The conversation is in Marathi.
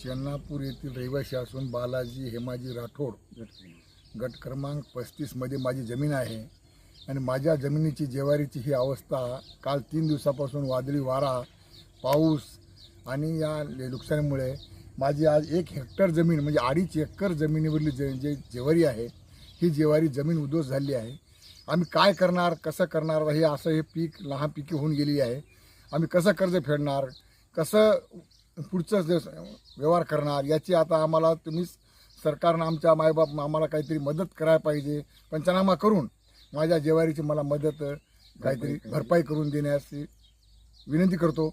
चेन्नापूर येथील रहिवासी असून बालाजी हेमाजी राठोड गट क्रमांक 35मध्ये माझी जमीन आहे आणि माझ्या जमिनीची जेवारीची ही अवस्था काल 3 दिवसापासून वादळी वारा पाऊस आणि या नुकसानीमुळे माझी आज 1 हेक्टर जमीन म्हणजे 2.5 एकर जमिनीवरली जे जेवारी आहे ही जेवारी जमीन उद्ध्वस्त झाली आहे। आम्ही काय करणार कसं करणार हे पीक लहान पिके होऊन गेली आहे। आम्ही कसं कर्ज फेडणार कसं पुढचं व्यवहार करणार याची आता आम्हाला तुम्ही सरकारनं आमच्या मायबाप आम्हाला काहीतरी मदत करायला पाहिजे। पंचनामा करून माझ्या जेवारीची मला मदत काहीतरी भरपाई करून देण्याची विनंती करतो।